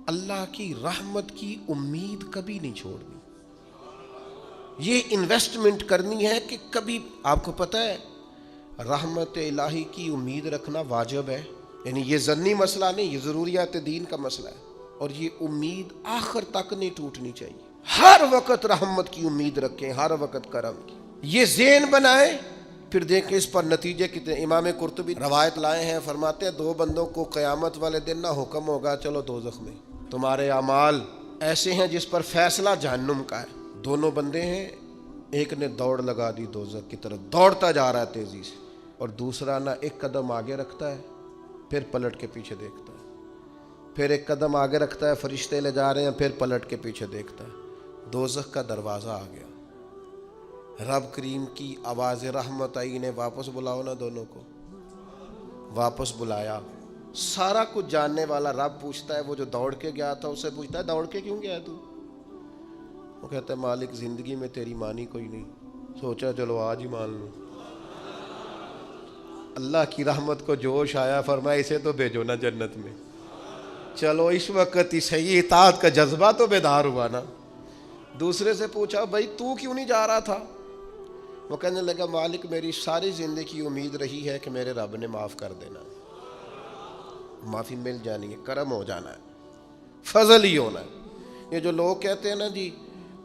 اللہ کی رحمت کی امید کبھی نہیں چھوڑنی. یہ انویسٹمنٹ کرنی ہے کہ کبھی, آپ کو پتہ ہے رحمت الہی کی امید رکھنا واجب ہے, یعنی یہ ظنی مسئلہ نہیں, یہ ضروریات دین کا مسئلہ ہے. اور یہ امید آخر تک نہیں ٹوٹنی چاہیے. ہر وقت رحمت کی امید رکھیں, ہر وقت کرم کی. یہ ذہن بنائیں, پھر دیکھیں اس پر نتیجے کتنے. امام قرطبی روایت لائے ہیں, فرماتے ہیں 2 بندوں کو قیامت والے دن نہ حکم ہوگا چلو دوزخ میں, تمہارے اعمال ایسے ہیں جس پر فیصلہ جہنم کا ہے. 2 بندے ہیں, ایک نے دوڑ لگا دی دوزخ کی طرف, دوڑتا جا رہا ہے تیزی سے, اور دوسرا نہ ایک قدم آگے رکھتا ہے پھر پلٹ کے پیچھے دیکھتا ہے, پھر ایک قدم آگے رکھتا ہے, فرشتے لے جا رہے ہیں, پھر پلٹ کے پیچھے دیکھتا ہے. دوزخ کا دروازہ آ گیا. رب کریم کی آواز رحمت آئی, انہیں واپس بلاؤ نا. دونوں کو واپس بلایا. سارا کچھ جاننے والا رب پوچھتا ہے, وہ جو دوڑ کے گیا تھا اسے پوچھتا ہے دوڑ کے کیوں گیا تو؟ وہ کہتا ہے مالک زندگی میں تیری مانی کوئی نہیں, سوچا چلو آج ہی مان لوں. اللہ کی رحمت کو جوش آیا, فرمایا اسے تو بھیجو نا جنت میں. چلو اس وقت ہی صحیح اطاعت کا جذبہ تو بیدار ہوا نا. دوسرے سے پوچھا بھائی تو کیوں نہیں جا رہا تھا؟ وہ کہنے لگا مالک میری ساری زندگی امید رہی ہے کہ میرے رب نے معاف کر دینا, معافی مل جانی ہے, کرم ہو جانا ہے, فضل ہی ہونا ہے. یہ جو لوگ کہتے ہیں نا جی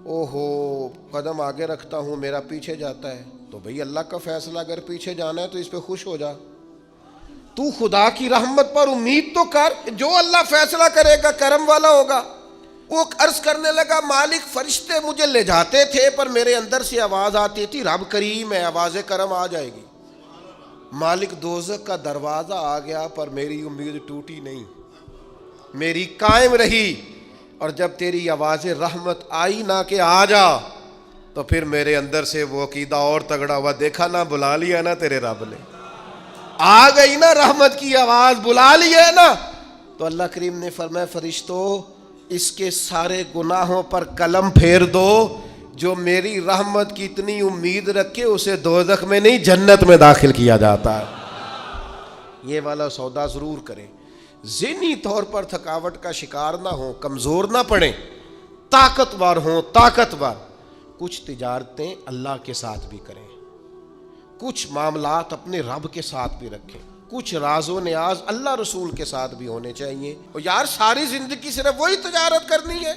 اوہو قدم آگے رکھتا ہوں میرا پیچھے جاتا ہے, تو بھئی اللہ کا فیصلہ اگر پیچھے جانا ہے تو اس پہ خوش ہو جا. تو خدا کی رحمت پر امید تو کر, جو اللہ فیصلہ کرے گا کرم والا ہوگا. وہ عرض کرنے لگا مالک فرشتے مجھے لے جاتے تھے پر میرے اندر سے آواز آتی تھی رب کریم ہے, آواز کرم آ جائے گی. مالک دوزخ کا دروازہ آ گیا پر میری امید ٹوٹی نہیں, میری قائم رہی. اور جب تیری آواز رحمت آئی نا کہ آ جا, تو پھر میرے اندر سے وہ عقیدہ اور تگڑا ہوا, دیکھا نا بلا لیا نا تیرے رب نے, آ گئی نا رحمت کی آواز, بلا لیا نا. تو اللہ کریم نے فرمایا فرشتوں اس کے سارے گناہوں پر قلم پھیر دو, جو میری رحمت کی اتنی امید رکھے اسے دوزخ میں نہیں جنت میں داخل کیا جاتا ہے. یہ والا سودا ضرور کریں. ذہنی طور پر تھکاوٹ کا شکار نہ ہوں, کمزور نہ پڑیں, طاقتور ہوں, طاقتور. کچھ تجارتیں اللہ کے ساتھ بھی کریں, کچھ معاملات اپنے رب کے ساتھ بھی رکھیں, کچھ راز و نیاز اللہ رسول کے ساتھ بھی ہونے چاہیے. اور یار ساری زندگی صرف وہی تجارت کرنی ہے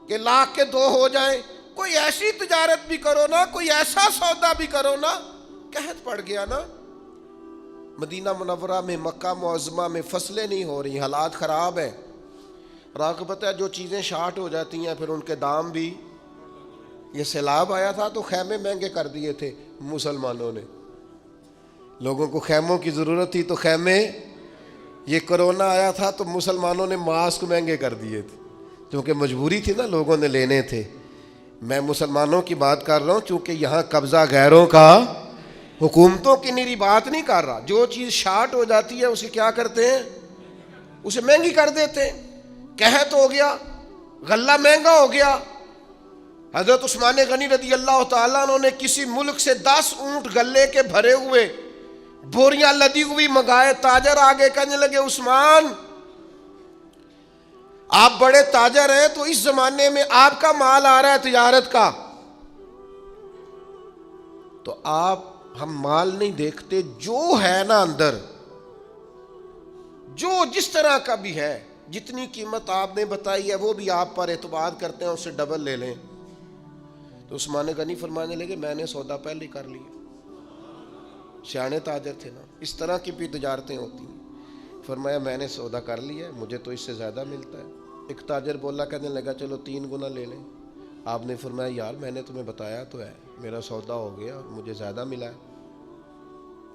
کہ لاکھ کے 2 ہو جائیں؟ کوئی ایسی تجارت بھی کرو نا, کوئی ایسا سودا بھی کرو نا. قحط پڑ گیا نا مدینہ منورہ میں, مکہ معظمہ میں فصلیں نہیں ہو رہی, حالات خراب ہیں. اور آپ کو پتہ ہے جو چیزیں شارٹ ہو جاتی ہیں پھر ان کے دام بھی. یہ سیلاب آیا تھا تو خیمے مہنگے کر دیے تھے مسلمانوں نے, لوگوں کو خیموں کی ضرورت تھی تو خیمے. یہ کرونا آیا تھا تو مسلمانوں نے ماسک مہنگے کر دیے تھے, کیونکہ مجبوری تھی نا, لوگوں نے لینے تھے. میں مسلمانوں کی بات کر رہا ہوں چونکہ یہاں قبضہ غیروں کا, حکومتوں کی میری بات نہیں کر رہا. جو چیز شارٹ ہو جاتی ہے اسے کیا کرتے ہیں, اسے مہنگی کر دیتے ہیں. قحط ہو گیا, غلہ مہنگا ہو گیا. حضرت عثمان غنی رضی اللہ تعالیٰ عنہ نے کسی ملک سے 10 اونٹ غلے کے بھرے ہوئے بوریاں لدی ہوئی منگائے. تاجر آگے کہنے لگے عثمان آپ بڑے تاجر ہیں تو اس زمانے میں آپ کا مال آ رہا ہے تجارت کا, تو آپ ہم مال نہیں دیکھتے, جو ہے نا اندر, جو جس طرح کا بھی ہے, جتنی قیمت آپ نے بتائی ہے وہ بھی آپ پر اعتماد کرتے ہیں, اس سے ڈبل لے لیں. تو عثمان غنی فرمانے لگے میں نے سودا پہلے کر لیا. سیانے تاجر تھے نا, اس طرح کی بھی تجارتیں ہوتی ہیں. فرمایا میں نے سودا کر لیا, مجھے تو اس سے زیادہ ملتا ہے. ایک تاجر بولا, کہنے لگا چلو 3 گنا لے لیں. آپ نے فرمایا یار میں نے تمہیں بتایا تو ہے, میرا سودا ہو گیا اور مجھے زیادہ ملا ہے.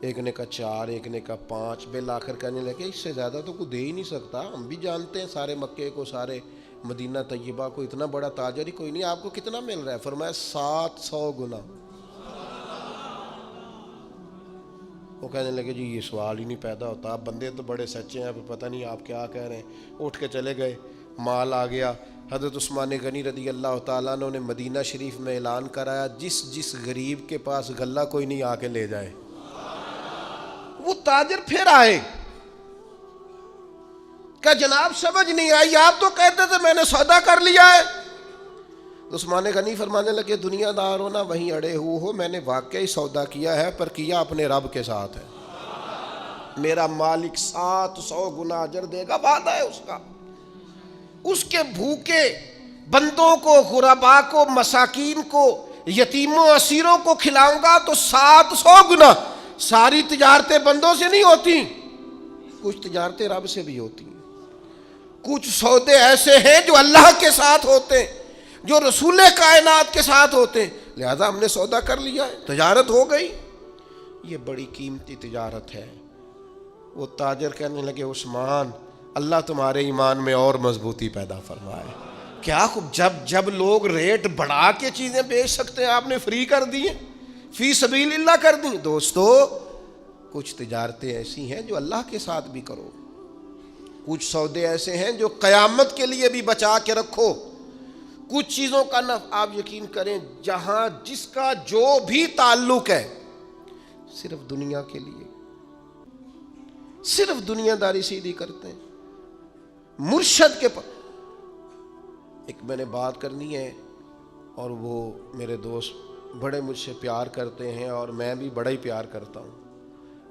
ایک نے کہا 4, ایک نے کہا 5, بالآخر کہنے لگے اس سے زیادہ تو کوئی دے ہی نہیں سکتا, ہم بھی جانتے ہیں سارے مکے کو, سارے مدینہ طیبہ کو, اتنا بڑا تاجر ہی کوئی نہیں, آپ کو کتنا مل رہا ہے؟ فرمایا 700 گنا. وہ کہنے لگے جی یہ سوال ہی نہیں پیدا ہوتا, آپ بندے تو بڑے سچے ہیں, پتہ نہیں آپ کیا کہہ رہے ہیں. اٹھ کے چلے گئے, مال آ گیا. حضرت عثمان غنی رضی اللہ تعالیٰ عنہ نے مدینہ شریف میں اعلان کرایا جس غریب کے پاس غلہ کوئی نہیں آ کے لے جائے. وہ تاجر پھر آئے, کہ جناب سمجھ نہیں آئی، آپ تو کہتے تھے میں نے سودا کر لیا ہے۔ عثمان غنی فرمانے لگے دنیا دار ہو نہ وہیں اڑے ہو، میں نے واقعی سودا کیا ہے، پر کیا اپنے رب کے ساتھ ہے۔ میرا مالک 700 گنا اجر دے گا، وعدہ ہے اس کا۔ اس کے بھوکے بندوں کو، غربا کو، مساکین کو، یتیموں اسیروں کو کھلاؤں گا تو 700 گنا۔ ساری تجارتیں بندوں سے نہیں ہوتی، کچھ تجارتیں رب سے بھی ہوتی ہیں، کچھ سودے ایسے ہیں جو اللہ کے ساتھ ہوتے ہیں، جو رسول کائنات کے ساتھ ہوتے ہیں، لہذا ہم نے سودا کر لیا ہے، تجارت ہو گئی۔ یہ بڑی قیمتی تجارت ہے۔ وہ تاجر کہنے لگے عثمان اللہ تمہارے ایمان میں اور مضبوطی پیدا فرمائے۔ کیا جب لوگ ریٹ بڑھا کے چیزیں بیچ سکتے ہیں، آپ نے فری کر دی ہیں، فی سبیل اللہ کر دی۔ دوستو کچھ تجارتیں ایسی ہیں جو اللہ کے ساتھ بھی کرو، کچھ سودے ایسے ہیں جو قیامت کے لیے بھی بچا کے رکھو۔ کچھ چیزوں کا آپ یقین کریں جہاں جس کا جو بھی تعلق ہے صرف دنیا کے لیے، صرف دنیا داری سیدھی کرتے ہیں۔ مرشد کے ایک میں نے بات کرنی ہے، اور وہ میرے دوست بڑے مجھ سے پیار کرتے ہیں اور میں بھی بڑا ہی پیار کرتا ہوں۔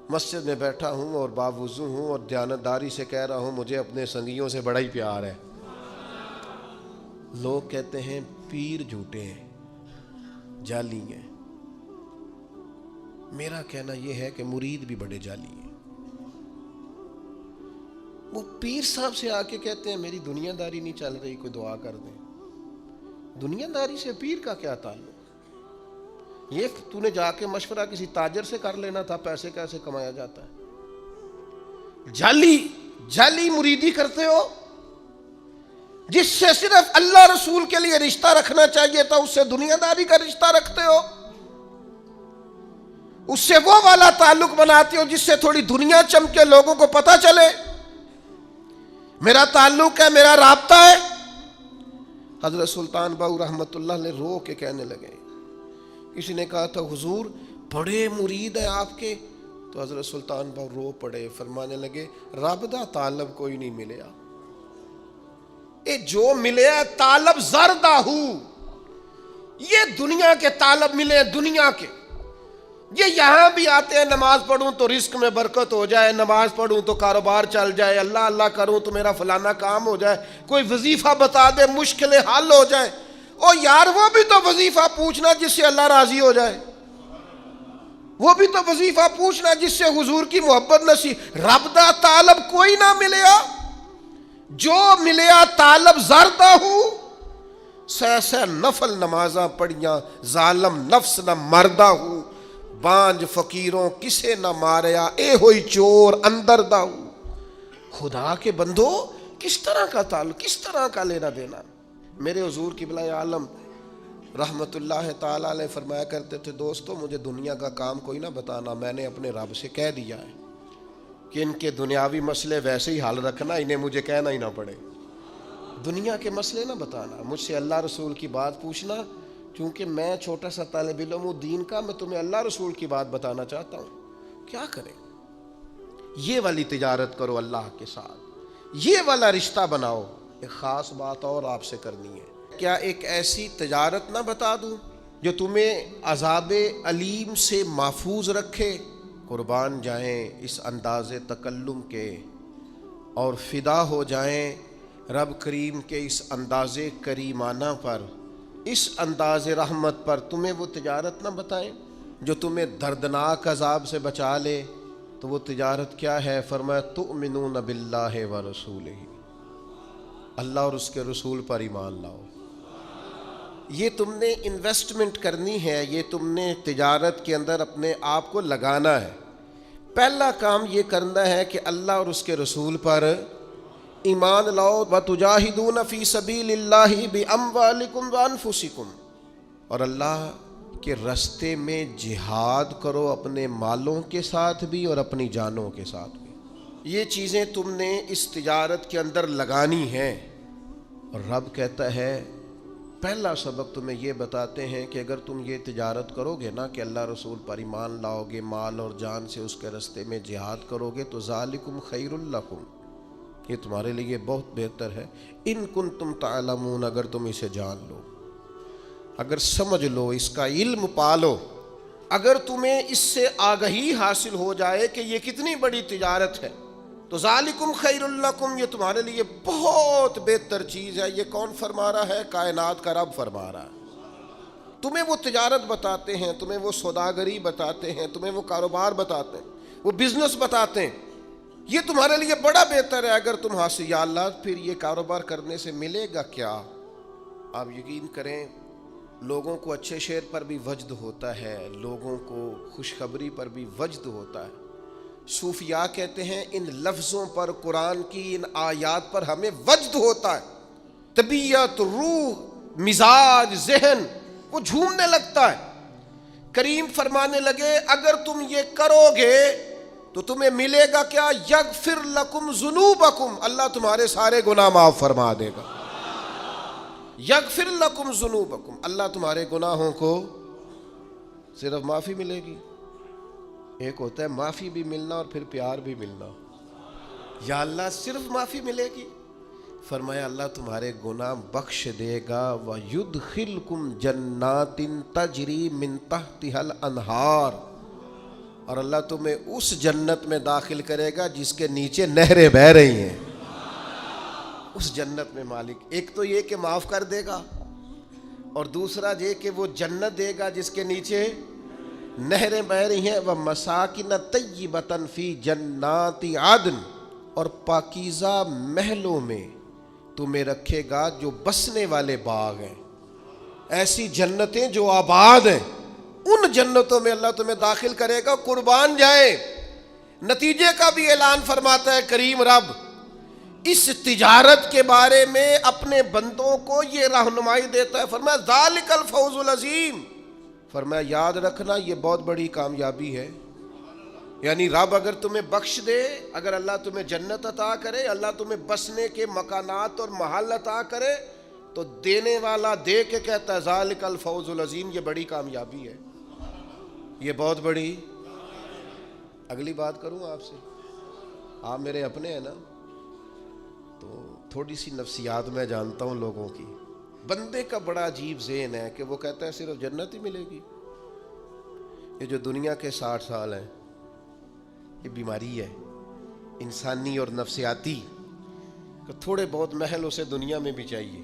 مسجد میں بیٹھا ہوں اور باوضو ہوں اور دیانتداری سے کہہ رہا ہوں مجھے اپنے سنگیوں سے بڑا ہی پیار ہے۔ لوگ کہتے ہیں پیر جھوٹے ہیں، جعلی ہیں۔ میرا کہنا یہ ہے کہ مرید بھی بڑے جعلی ہیں۔ وہ پیر صاحب سے آ کے کہتے ہیں میری دنیا داری نہیں چل رہی، کوئی دعا کر دیں۔ دنیا داری سے پیر کا کیا تعلق؟ یہ تو نے جا کے مشورہ کسی تاجر سے کر لینا تھا، پیسے کیسے کمایا جاتا ہے۔ جعلی مریدی کرتے ہو، جس سے صرف اللہ رسول کے لیے رشتہ رکھنا چاہیے تھا اس سے دنیا داری کا رشتہ رکھتے ہو، اس سے وہ والا تعلق بناتے ہو جس سے تھوڑی دنیا چمکے، لوگوں کو پتہ چلے میرا تعلق ہے، میرا رابطہ ہے۔ حضرت سلطان باؤ رحمت اللہ علیہ رو کے کہنے لگے، کسی نے کہا تھا حضور بڑے مرید ہیں آپ کے، تو حضرت سلطان باؤ رو پڑے، فرمانے لگے رب دا طالب کوئی نہیں ملیا، اے جو ملے طالب زردہ ہو، یہ دنیا کے طالب ملے، دنیا کے۔ یہ یہاں بھی آتے ہیں نماز پڑھوں تو رزق میں برکت ہو جائے، نماز پڑھوں تو کاروبار چل جائے، اللہ اللہ کروں تو میرا فلانا کام ہو جائے، کوئی وظیفہ بتا دے مشکلیں حل ہو جائیں۔ او یار وہ بھی تو وظیفہ پوچھنا جس سے اللہ راضی ہو جائے، وہ بھی تو وظیفہ پوچھنا جس سے حضور کی محبت نصیب۔ رب دا طالب کوئی نہ ملیا، جو ملیا طالب زردہ ہو، سہ نفل نمازاں پڑھیاں، ظالم نفس نہ مردہ ہو، بانج فقیروں کسے نہ ماریا، اے ہوئی چور اندر داؤ۔ خدا کے بندو کس طرح کا تعلق، کس طرح کا لینا دینا۔ میرے حضور قبلہ عالم رحمت اللہ تعالیٰ علیہ فرمایا کرتے تھے دوستو مجھے دنیا کا کام کوئی نہ بتانا، میں نے اپنے رب سے کہہ دیا ہے کہ ان کے دنیاوی مسئلے ویسے ہی حل رکھنا، انہیں مجھے کہنا ہی نہ پڑے۔ دنیا کے مسئلے نہ بتانا، مجھ سے اللہ رسول کی بات پوچھنا، کیونکہ میں چھوٹا سا طالب علم ہوں دین کا، میں تمہیں اللہ رسول کی بات بتانا چاہتا ہوں۔ کیا کریں؟ یہ والی تجارت کرو اللہ کے ساتھ، یہ والا رشتہ بناؤ۔ ایک خاص بات اور آپ سے کرنی ہے، کیا ایک ایسی تجارت نہ بتا دوں جو تمہیں عذاب علیم سے محفوظ رکھے؟ قربان جائیں اس انداز تکلم کے اور فدا ہو جائیں رب کریم کے اس انداز کریمانہ پر، اس انداز رحمت پر۔ تمہیں وہ تجارت نہ بتائیں جو تمہیں دردناک عذاب سے بچا لے، تو وہ تجارت کیا ہے؟ فرمایا تؤمنون باللہ ورسولہ، اللہ اور اس کے رسول پر ایمان لاؤ۔ یہ تم نے انویسٹمنٹ کرنی ہے، یہ تم نے تجارت کے اندر اپنے آپ کو لگانا ہے۔ پہلا کام یہ کرنا ہے کہ اللہ اور اس کے رسول پر ایمان لاؤ۔ وَتُجَاهِدُونَ فِي سَبِيلِ اللَّهِ بِأَمْوَالِكُمْ وَأَنفُسِكُمْ، اور اللہ کے رستے میں جہاد کرو، اپنے مالوں کے ساتھ بھی اور اپنی جانوں کے ساتھ بھی۔ یہ چیزیں تم نے اس تجارت کے اندر لگانی ہیں، اور رب کہتا ہے پہلا سبق تمہیں یہ بتاتے ہیں کہ اگر تم یہ تجارت کرو گے نا کہ اللہ رسول پر ایمان لاؤ گے، مال اور جان سے اس کے رستے میں جہاد کرو گے، تو ذالکم خیر لکم، یہ تمہارے لیے بہت بہتر ہے، ان کنتم تعلمون، اگر تم اسے جان لو، اگر سمجھ لو، اس کا علم پالو، اگر تمہیں اس سے آگہی حاصل ہو جائے کہ یہ کتنی بڑی تجارت ہے، تو ذالکم خیر لکم، یہ تمہارے لیے بہت بہتر چیز ہے۔ یہ کون فرما رہا ہے؟ کائنات کا رب فرما رہا ہے۔ تمہیں وہ تجارت بتاتے ہیں، تمہیں وہ سوداگری بتاتے ہیں، تمہیں وہ کاروبار بتاتے ہیں، وہ بزنس بتاتے ہیں، یہ تمہارے لیے بڑا بہتر ہے اگر تم حاصل۔ یا اللہ، پھر یہ کاروبار کرنے سے ملے گا کیا؟ آپ یقین کریں، لوگوں کو اچھے شعر پر بھی وجد ہوتا ہے، لوگوں کو خوشخبری پر بھی وجد ہوتا ہے۔ صوفیاء کہتے ہیں ان لفظوں پر، قرآن کی ان آیات پر ہمیں وجد ہوتا ہے، طبیعت، روح، مزاج، ذہن وہ جھومنے لگتا ہے۔ کریم فرمانے لگے اگر تم یہ کرو گے تو تمہیں ملے گا کیا؟ یغفر لکم ذنوبکم، اللہ تمہارے سارے گناہ معاف فرما دے گا۔ یغفر لکم ذنوبکم، اللہ تمہارے گناہوں کو صرف معافی ملے گی۔ ایک ہوتا ہے معافی بھی ملنا اور پھر پیار بھی ملنا۔ یا اللہ صرف معافی ملے گی؟ فرمایا اللہ تمہارے گناہ بخش دے گا، وَيُدْخِلْكُمْ جَنَّاتٍ تَجْرِي مِن تَحْتِهَا الْأَنْهَارُ، اور اللہ تمہیں اس جنت میں داخل کرے گا جس کے نیچے نہریں بہہ رہی ہیں۔ اس جنت میں مالک ایک تو یہ کہ معاف کر دے گا، اور دوسرا یہ کہ وہ جنت دے گا جس کے نیچے نہریں بہہ رہی ہیں۔ وَمَسَاكِنَ طَيِّبَةً فِي جَنَّاتِ عَدْنٍ، اور پاکیزہ محلوں میں تمہیں رکھے گا جو بسنے والے باغ ہیں، ایسی جنتیں جو آباد ہیں، ان جنتوں میں اللہ تمہیں داخل کرے گا۔ قربان جائے، نتیجے کا بھی اعلان فرماتا ہے کریم رب۔ اس تجارت کے بارے میں اپنے بندوں کو یہ رہنمائی دیتا ہے، فرمایا ذالک الفوز العظیم، فرمایا یاد رکھنا یہ بہت بڑی کامیابی ہے۔ یعنی رب اگر تمہیں بخش دے، اگر اللہ تمہیں جنت عطا کرے، اللہ تمہیں بسنے کے مکانات اور محل عطا کرے، تو دینے والا دے کے کہتا ہے ذالک الفوز العظیم، یہ بڑی کامیابی ہے، یہ بہت بڑی۔ اگلی بات کروں آپ سے، آپ میرے اپنے ہیں نا، تو تھوڑی سی نفسیات میں جانتا ہوں لوگوں کی۔ بندے کا بڑا عجیب ذہن ہے کہ وہ کہتا ہے صرف جنت ہی ملے گی۔ یہ جو دنیا کے 60 سال ہیں، یہ بیماری ہے انسانی اور نفسیاتی، کہ تھوڑے بہت محل اسے دنیا میں بھی چاہیے،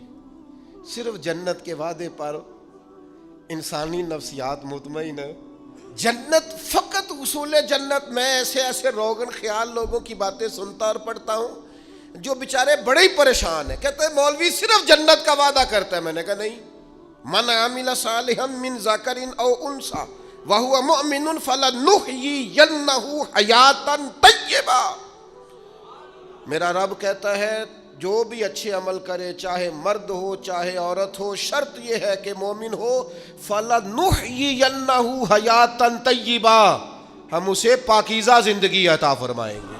صرف جنت کے وعدے پر انسانی نفسیات مطمئن ہے۔ جنت فقط اصول جنت، میں ایسے روغن خیال لوگوں کی باتیں سنتا اور پڑھتا ہوں جو بیچارے بڑے ہی پریشان ہیں، کہتے ہیں مولوی صرف جنت کا وعدہ کرتا ہے۔ میں نے کہا نہیں، من عمل صالحا من ذکر او انثى وهو مؤمن فلنحيينه حیاتا طیبا، میرا رب کہتا ہے جو بھی اچھے عمل کرے، چاہے مرد ہو چاہے عورت ہو، شرط یہ ہے کہ مومن ہو، فلنحيينه حیاتا طیبا، ہم اسے پاکیزہ زندگی عطا فرمائیں گے،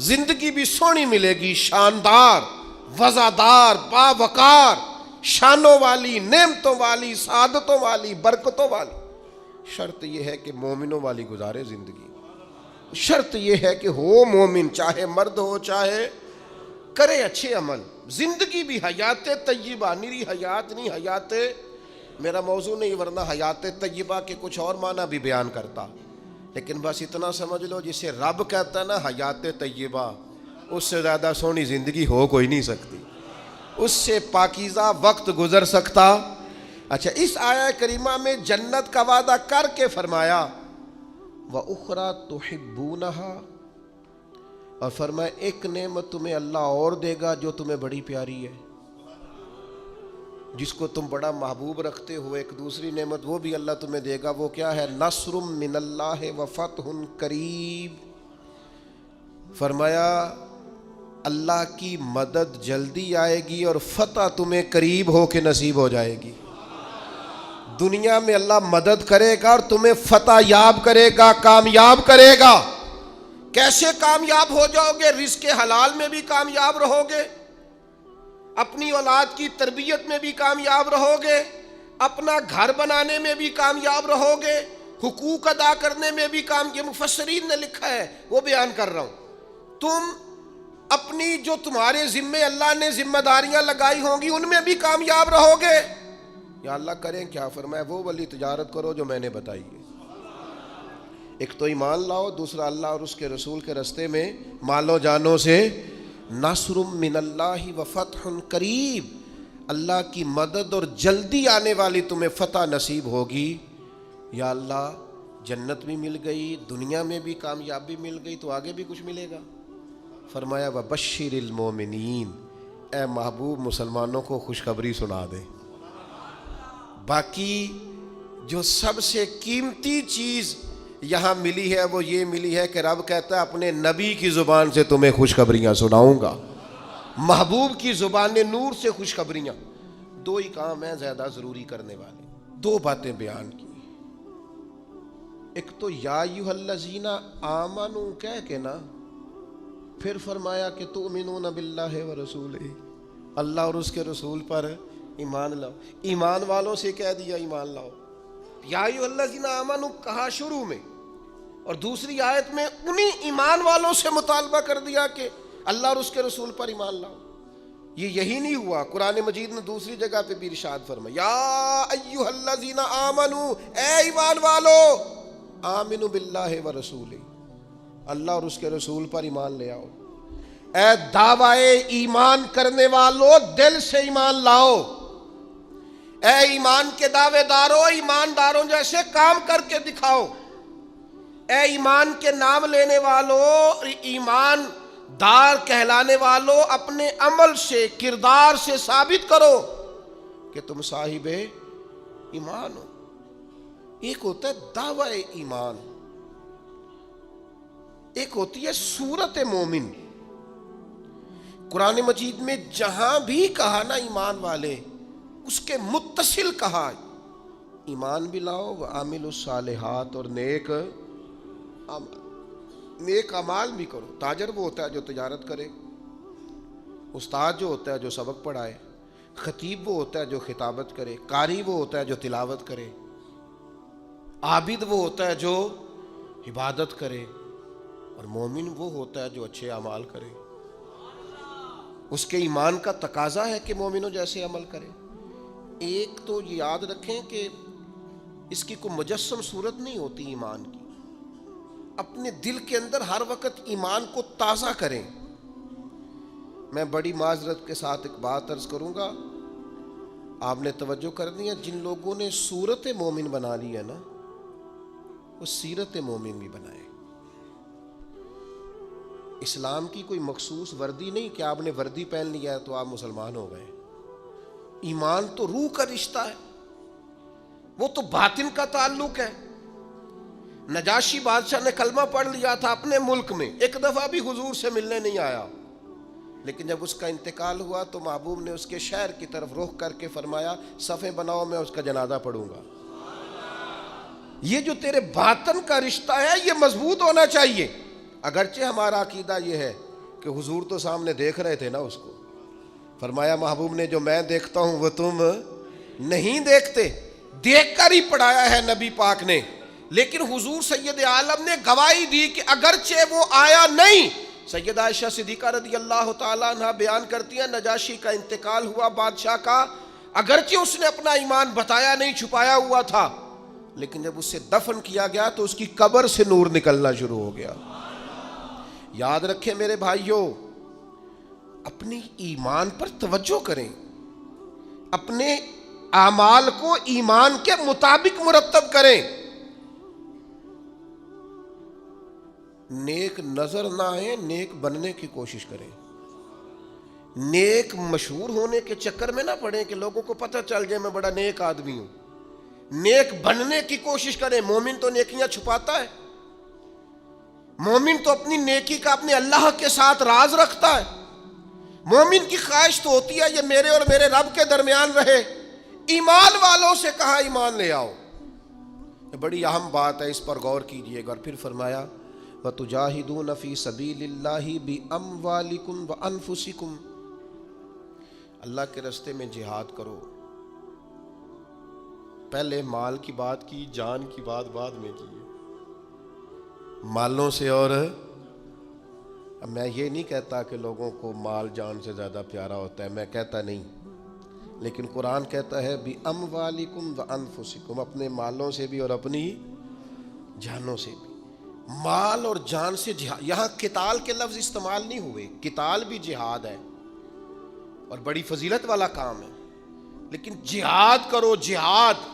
زندگی بھی سونی ملے گی، شاندار، وزادار، باوقار، شانوں والی، نعمتوں والی، سعادتوں والی، برکتوں والی۔ شرط یہ ہے کہ مومنوں والی گزارے زندگی، شرط یہ ہے کہ ہو مومن، چاہے مرد ہو چاہے کرے اچھے عمل، زندگی بھی حیات طیبہ، نری حیات نہیں، حیات میرا موضوع نہیں، ورنہ حیات طیبہ کے کچھ اور معنی بھی بیان کرتا، لیکن بس اتنا سمجھ لو جسے رب کہتا ہے نا حیات طیبہ، اس سے زیادہ سونی زندگی ہو کوئی نہیں سکتی، اس سے پاکیزہ وقت گزر سکتا۔ اچھا، اس آیہ کریمہ میں جنت کا وعدہ کر کے فرمایا وَأُخْرَى تُحِبُّونَهَا، اور فرمایا ایک نعمت تمہیں اللہ اور دے گا جو تمہیں بڑی پیاری ہے، جس کو تم بڑا محبوب رکھتے ہو، ایک دوسری نعمت وہ بھی اللہ تمہیں دے گا۔ وہ کیا ہے؟ نصر من اللہ وفتح قریب، فرمایا اللہ کی مدد جلدی آئے گی اور فتح تمہیں قریب ہو کے نصیب ہو جائے گی۔ دنیا میں اللہ مدد کرے گا اور تمہیں فتح یاب کرے گا، کامیاب کرے گا۔ کیسے کامیاب ہو جاؤ گے؟ رزق حلال میں بھی کامیاب رہو گے، اپنی اولاد کی تربیت میں بھی کامیاب رہو گے، اپنا گھر بنانے میں بھی کامیاب رہو گے، حقوق ادا کرنے میں بھی یہ مفسرین نے لکھا ہے، وہ بیان کر رہا ہوں۔ تم اپنی جو تمہارے ذمے اللہ نے ذمہ داریاں لگائی ہوں گی ان میں بھی کامیاب رہو گے. یا اللہ کریں کیا؟ فرمایا وہ والی تجارت کرو جو میں نے بتائی ہے. ایک تو ایمان لاؤ، دوسرا اللہ اور اس کے رسول کے راستے میں مالوں جانوں سے نصر من اللہ و فتح قریب، اللہ کی مدد اور جلدی آنے والی تمہیں فتح نصیب ہوگی. یا اللہ جنت بھی مل گئی، دنیا میں بھی کامیابی مل گئی، تو آگے بھی کچھ ملے گا. فرمایا وبشر المومنین، اے محبوب مسلمانوں کو خوشخبری سنا دے. باقی جو سب سے قیمتی چیز یہاں ملی ہے وہ یہ ملی ہے کہ رب کہتا ہے اپنے نبی کی زبان سے تمہیں خوشخبریاں سناؤں گا، محبوب کی زبان نور سے خوشخبریاں. دو ہی کام ہیں زیادہ ضروری کرنے والے، دو باتیں بیان کی. ایک تو یا ایھا الذین آمنوا کہہ کے نا، پھر فرمایا کہ تؤمنون باللہ ورسولہ، اللہ اور اس کے رسول پر ایمان لاؤ. ایمان والوں سے کہہ دیا ایمان لاؤ. یا ایھا الذین آمنوا کہا شروع میں، اور دوسری آیت میں انہی ایمان والوں سے مطالبہ کر دیا کہ اللہ اور اس کے رسول پر ایمان لاؤ. یہی نہیں ہوا، قرآن مجید نے دوسری جگہ پہ بھی ارشاد فرمایا یا ایھا الذین آمنوا، اے ایمان والو، آمنوا باللہ ورسولہ، اللہ اور اس کے رسول پر ایمان لے آؤ. اے دعوی ایمان کرنے والو دل سے ایمان لاؤ. اے ایمان کے دعوے دارو ایمانداروں جیسے کام کر کے دکھاؤ. اے ایمان کے نام لینے والو، ایمان دار کہلانے والو، اپنے عمل سے کردار سے ثابت کرو کہ تم صاحب ایمان ہو. ایک ہوتا ہے دعوی ایمان، ایک ہوتی ہے صورت مومن. قرآن مجید میں جہاں بھی کہا نا ایمان والے، اس کے متصل کہا ایمان بھی لاؤ وعاملوا الصالحات، اور نیک اعمال بھی کرو. تاجر وہ ہوتا ہے جو تجارت کرے، استاد جو ہوتا ہے جو سبق پڑھائے، خطیب وہ ہوتا ہے جو خطابت کرے، قاری وہ ہوتا ہے جو تلاوت کرے، عابد وہ ہوتا ہے جو عبادت کرے، اور مومن وہ ہوتا ہے جو اچھے اعمال کرے. اس کے ایمان کا تقاضا ہے کہ مومنوں جیسے عمل کرے. ایک تو یہ یاد رکھیں کہ اس کی کوئی مجسم صورت نہیں ہوتی ایمان کی. اپنے دل کے اندر ہر وقت ایمان کو تازہ کریں. میں بڑی معذرت کے ساتھ ایک بات عرض کروں گا، آپ نے توجہ کرنی ہے. جن لوگوں نے صورت مومن بنا لی ہے نا، وہ سیرت مومن بھی بنائے. اسلام کی کوئی مخصوص وردی نہیں کہ آپ نے وردی پہن لیا ہے تو آپ مسلمان ہو گئے. ایمان تو روح کا رشتہ ہے، وہ تو باطن کا تعلق ہے. نجاشی بادشاہ نے کلمہ پڑھ لیا تھا اپنے ملک میں، ایک دفعہ بھی حضور سے ملنے نہیں آیا، لیکن جب اس کا انتقال ہوا تو محبوب نے اس کے شہر کی طرف رخ کر کے فرمایا صفیں بناؤ، میں اس کا جنازہ پڑھوں گا. یہ جو تیرے باطن کا رشتہ ہے یہ مضبوط ہونا چاہیے. اگرچہ ہمارا عقیدہ یہ ہے کہ حضور تو سامنے دیکھ رہے تھے نا اس کو. فرمایا محبوب نے جو میں دیکھتا ہوں وہ تم نہیں دیکھتے. دیکھ کر ہی پڑھایا ہے نبی پاک نے، لیکن حضور سید عالم نے گواہی دی کہ اگرچہ وہ آیا نہیں. سیدہ عائشہ صدیقہ رضی اللہ تعالیٰ عنہ بیان کرتی ہیں نجاشی کا انتقال ہوا بادشاہ کا، اگرچہ اس نے اپنا ایمان بتایا نہیں، چھپایا ہوا تھا، لیکن جب اسے دفن کیا گیا تو اس کی قبر سے نور نکلنا شروع ہو گیا. یاد رکھیں میرے بھائیوں، اپنی ایمان پر توجہ کریں، اپنے اعمال کو ایمان کے مطابق مرتب کریں. نیک نظر نہ آئے، نیک بننے کی کوشش کریں. نیک مشہور ہونے کے چکر میں نہ پڑیں کہ لوگوں کو پتہ چل جائے میں بڑا نیک آدمی ہوں. نیک بننے کی کوشش کریں. مومن تو نیکیاں چھپاتا ہے، مومن تو اپنی نیکی کا اپنے اللہ کے ساتھ راز رکھتا ہے. مومن کی خواہش تو ہوتی ہے یہ میرے اور میرے رب کے درمیان رہے. ایمان والوں سے کہا ایمان لے آؤ. یہ بڑی اہم بات ہے، اس پر غور کیجئے گا. اور پھر فرمایا وَتُجَاهِدُونَ فِي سَبِيلِ اللَّهِ بِأَمْوَالِكُمْ وَأَنفُسِكُمْ، اللہ کے راستے میں جہاد کرو. پہلے مال کی بات کی، جان کی بات بعد میں کی. مالوں سے اور اب میں یہ نہیں کہتا کہ لوگوں کو مال جان سے زیادہ پیارا ہوتا ہے، میں کہتا نہیں، لیکن قرآن کہتا ہے بِأَمْوَالِكُمْ وَأَنفُسِكُمْ، اپنے مالوں سے بھی اور اپنی جانوں سے بھی۔ مال اور جان سے جہاد، یہاں قتال کے لفظ استعمال نہیں ہوئے، قتال بھی جہاد ہے اور بڑی فضیلت والا کام ہے، لیکن جہاد کرو جہاد،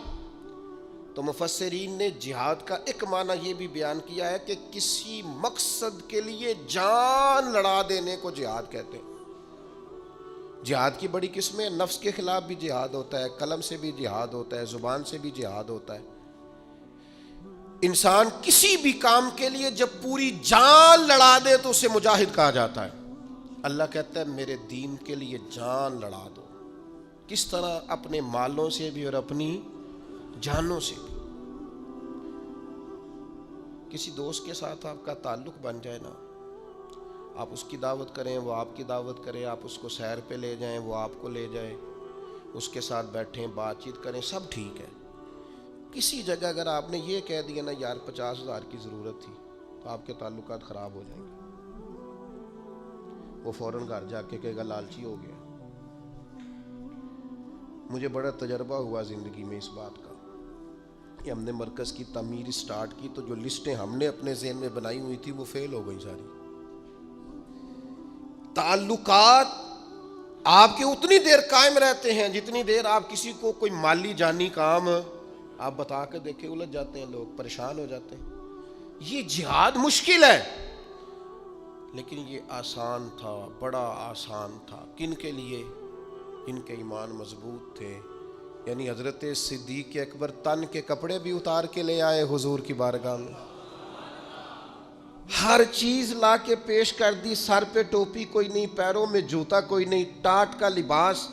تو مفسرین نے جہاد کا ایک معنی یہ بھی بیان کیا ہے کہ کسی مقصد کے لیے جان لڑا دینے کو جہاد کہتے ہیں۔ جہاد کی بڑی قسمیں، نفس کے خلاف بھی جہاد ہوتا ہے، قلم سے بھی جہاد ہوتا ہے، زبان سے بھی جہاد ہوتا ہے۔ انسان کسی بھی کام کے لیے جب پوری جان لڑا دے تو اسے مجاہد کہا جاتا ہے۔ اللہ کہتا ہے میرے دین کے لیے جان لڑا دو۔ کس طرح؟ اپنے مالوں سے بھی اور اپنی جانوں سے بھی۔ کسی دوست کے ساتھ آپ کا تعلق بن جائے نا، آپ اس کی دعوت کریں، وہ آپ کی دعوت کرے، آپ اس کو سیر پہ لے جائیں، وہ آپ کو لے جائے، اس کے ساتھ بیٹھیں، بات چیت کریں، سب ٹھیک ہے۔ کسی جگہ اگر آپ نے یہ کہہ دیا نا یار 50,000 کی ضرورت تھی، تو آپ کے تعلقات خراب ہو جائیں گے۔ وہ فوراً گھر جا کے کہے گا لالچی ہو گیا۔ مجھے بڑا تجربہ ہوا زندگی میں اس بات کا کہ ہم نے مرکز کی تعمیر سٹارٹ کی تو جو لسٹیں ہم نے اپنے ذہن میں بنائی ہوئی تھی وہ فیل ہو گئی ساری۔ تعلقات آپ کے اتنی دیر قائم رہتے ہیں جتنی دیر آپ کسی کو کوئی مالی جانی کام آپ بتا کے دیکھیں، الجھ جاتے ہیں لوگ، پریشان ہو جاتے ہیں۔ یہ جہاد مشکل ہے لیکن یہ آسان تھا، بڑا آسان تھا۔ کن کے لیے؟ ان کے ایمان مضبوط تھے، یعنی حضرت صدیق اکبر تن کے کپڑے بھی اتار کے لے آئے حضور کی بارگاہ میں، ہر چیز لا کے پیش کر دی، سر پہ ٹوپی کوئی نہیں، پیروں میں جوتا کوئی نہیں، ٹاٹ کا لباس،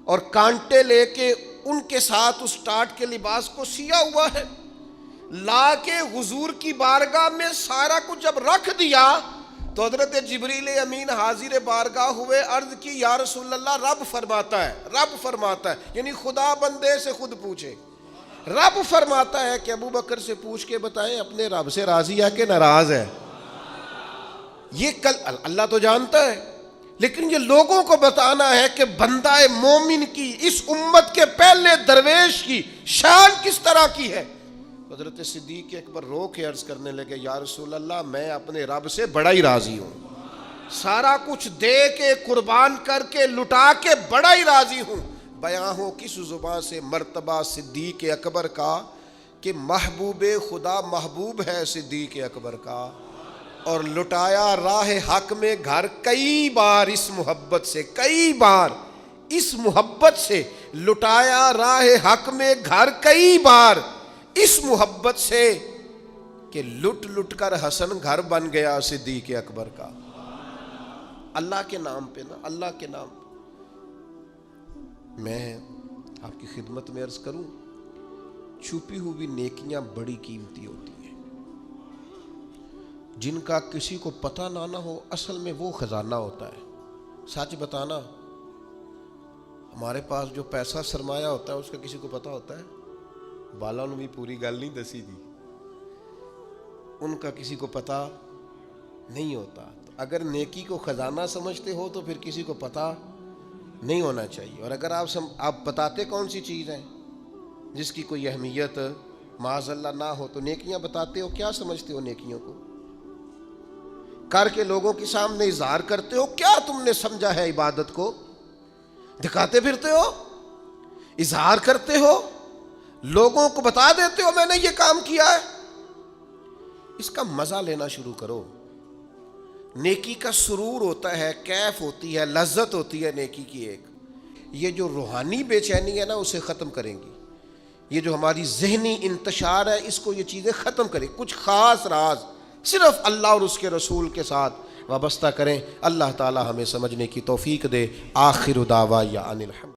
اور کانٹے لے کے ان کے ساتھ اس ٹاٹ کے لباس کو سیا ہوا ہے، لا کے حضور کی بارگاہ میں سارا کچھ جب رکھ دیا تو حضرت جبریل امین حاضر بارگاہ ہوئے، عرض کی یا رسول اللہ رب فرماتا ہے، رب فرماتا ہے، یعنی خدا بندے سے خود پوچھے، رب فرماتا ہے کہ ابو بکر سے پوچھ کے بتائیں اپنے رب سے راضی ہے کہ ناراض ہے؟ یہ اللہ تو جانتا ہے، لیکن یہ لوگوں کو بتانا ہے کہ بندہ مومن کی، اس امت کے پہلے درویش کی شان کس طرح کی ہے۔ حضرت صدیق اکبر رو کے عرض کرنے لگے یا رسول اللہ میں اپنے رب سے بڑا ہی راضی ہوں، سارا کچھ دے کے قربان کر کے لٹا کے بڑا ہی راضی ہوں۔ بیان ہو کس زبان سے مرتبہ صدیق اکبر کا کہ محبوب خدا محبوب ہے صدیق اکبر کا، اور لٹایا راہ حق میں گھر کئی بار اس محبت سے، کئی بار اس محبت سے لٹایا راہ حق میں گھر کئی بار اس محبت سے کہ لٹ لٹ کر حسن گھر بن گیا صدیق اکبر کا۔ اللہ کے نام پہ نا، اللہ کے نام پہ۔ میں آپ کی خدمت میں عرض کروں، چھپی ہوئی نیکیاں بڑی قیمتی ہوتی ہیں، جن کا کسی کو پتہ نہ ہو، اصل میں وہ خزانہ ہوتا ہے۔ سچ بتانا، ہمارے پاس جو پیسہ سرمایہ ہوتا ہے اس کا کسی کو پتہ ہوتا ہے؟ بالا نے بھی پوری گل نہیں دسی دی، ان کا کسی کو پتہ نہیں ہوتا۔ تو اگر نیکی کو خزانہ سمجھتے ہو تو پھر کسی کو پتہ نہیں ہونا چاہیے، اور اگر آپ بتاتے کون سی چیز ہے جس کی کوئی اہمیت معاذ اللہ نہ ہو تو نیکیاں بتاتے ہو، کیا سمجھتے ہو نیکیوں کو؟ کر کے لوگوں کے سامنے اظہار کرتے ہو، کیا تم نے سمجھا ہے عبادت کو؟ دکھاتے پھرتے ہو، اظہار کرتے ہو، لوگوں کو بتا دیتے ہو میں نے یہ کام کیا ہے۔ اس کا مزہ لینا شروع کرو۔ نیکی کا سرور ہوتا ہے، کیف ہوتی ہے، لذت ہوتی ہے نیکی کی ایک۔ یہ جو روحانی بے چینی ہے نا اسے ختم کریں گی، یہ جو ہماری ذہنی انتشار ہے اس کو یہ چیزیں ختم کریں۔ کچھ خاص راز صرف اللہ اور اس کے رسول کے ساتھ وابستہ کریں۔ اللہ تعالی ہمیں سمجھنے کی توفیق دے۔ آخر دعوانا ان الحمد